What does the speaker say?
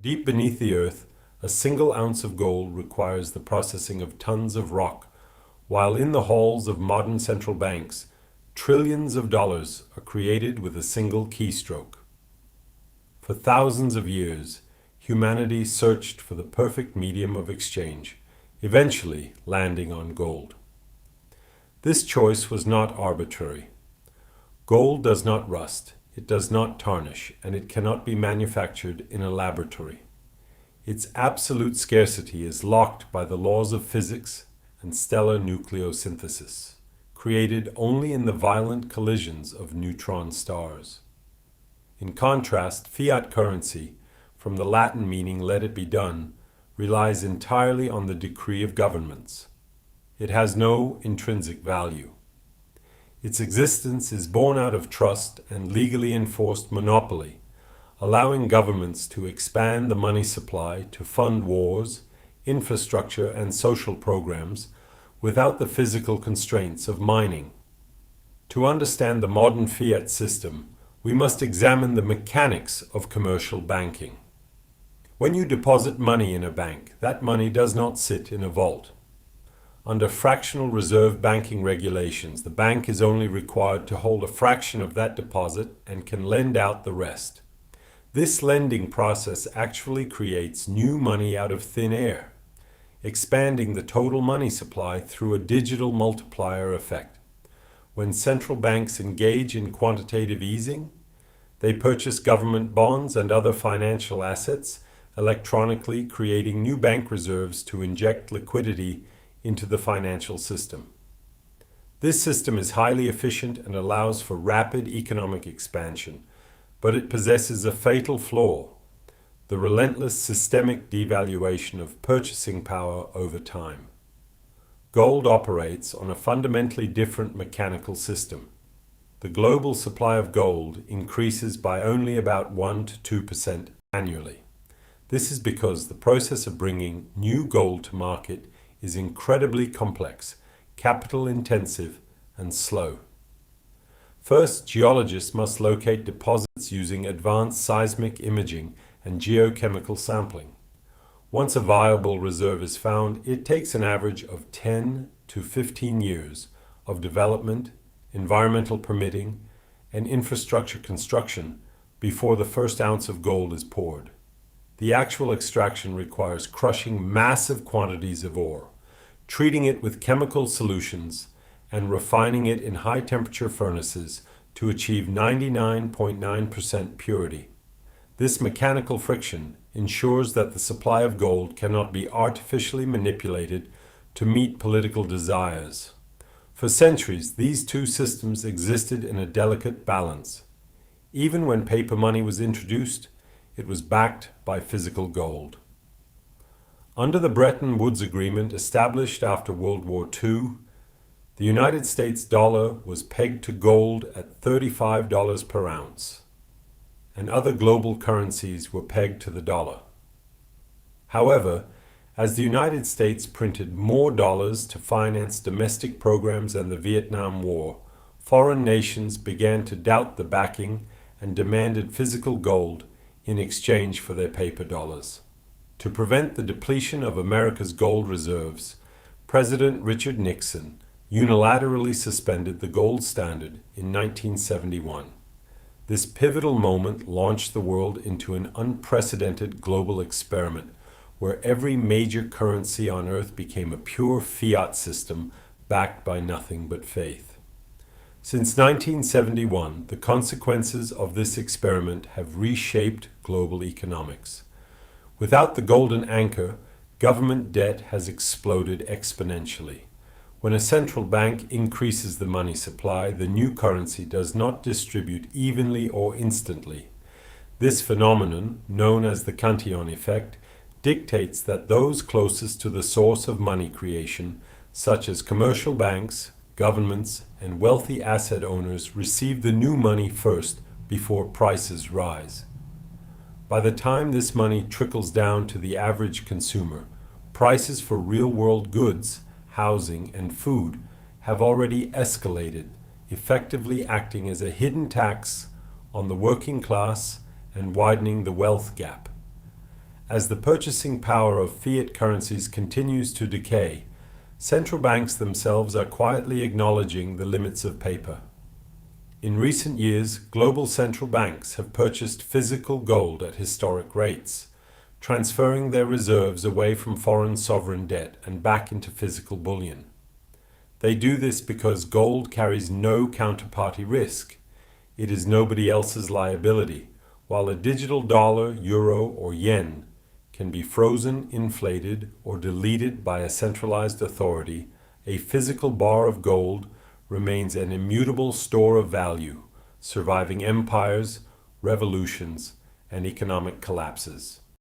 Deep beneath the earth, a single ounce of gold requires the processing of tons of rock, while in the halls of modern central banks, trillions of dollars are created with a single keystroke. For thousands of years, humanity searched for the perfect medium of exchange, eventually landing on gold. This choice was not arbitrary. Gold does not rust, it does not tarnish, and it cannot be manufactured in a laboratory. Its absolute scarcity is locked by the laws of physics and stellar nucleosynthesis, created only in the violent collisions of neutron stars. In contrast, fiat currency, from the Latin meaning "let it be done," relies entirely on the decree of governments. It has no intrinsic value. Its existence is born out of trust and legally enforced monopoly, allowing governments to expand the money supply to fund wars, infrastructure, and social programs without the physical constraints of mining. To understand the modern fiat system, we must examine the mechanics of commercial banking. When you deposit money in a bank, that money does not sit in a vault. Under fractional reserve banking regulations, the bank is only required to hold a fraction of that deposit and can lend out the rest. This lending process actually creates new money out of thin air, expanding the total money supply through a digital multiplier effect. When central banks engage in quantitative easing, they purchase government bonds and other financial assets, electronically creating new bank reserves to inject liquidity into the financial system. This system is highly efficient and allows for rapid economic expansion, but it possesses a fatal flaw: the relentless systemic devaluation of purchasing power over time. Gold operates on a fundamentally different mechanical system. The global supply of gold increases by only about 1 to 2% annually. This is because the process of bringing new gold to market is incredibly complex, capital-intensive, and slow. First, geologists must locate deposits using advanced seismic imaging and geochemical sampling. Once a viable reserve is found, it takes an average of 10 to 15 years of development, environmental permitting, and infrastructure construction before the first ounce of gold is poured. The actual extraction requires crushing massive quantities of ore, treating it with chemical solutions, and refining it in high-temperature furnaces to achieve 99.9% purity. This mechanical friction ensures that the supply of gold cannot be artificially manipulated to meet political desires. For centuries, these two systems existed in a delicate balance. Even when paper money was introduced, it was backed by physical gold. Under the Bretton Woods Agreement established after World War II, the United States dollar was pegged to gold at $35 per ounce, and other global currencies were pegged to the dollar. However, as the United States printed more dollars to finance domestic programs and the Vietnam War, foreign nations began to doubt the backing and demanded physical gold in exchange for their paper dollars. To prevent the depletion of America's gold reserves, President Richard Nixon unilaterally suspended the gold standard in 1971. This pivotal moment launched the world into an unprecedented global experiment where every major currency on earth became a pure fiat system backed by nothing but faith. Since 1971, the consequences of this experiment have reshaped global economics. Without the golden anchor, government debt has exploded exponentially. When a central bank increases the money supply, the new currency does not distribute evenly or instantly. This phenomenon, known as the Cantillon effect, dictates that those closest to the source of money creation, such as commercial banks, governments, and wealthy asset owners, receive the new money first before prices rise. By the time this money trickles down to the average consumer, prices for real-world goods, housing, and food have already escalated, effectively acting as a hidden tax on the working class and widening the wealth gap. As the purchasing power of fiat currencies continues to decay, central banks themselves are quietly acknowledging the limits of paper. In recent years, global central banks have purchased physical gold at historic rates, transferring their reserves away from foreign sovereign debt and back into physical bullion. They do this because gold carries no counterparty risk. It is nobody else's liability, while a digital dollar, euro, or yen can be frozen, inflated, or deleted by a centralized authority. A physical bar of gold remains an immutable store of value, surviving empires, revolutions, and economic collapses.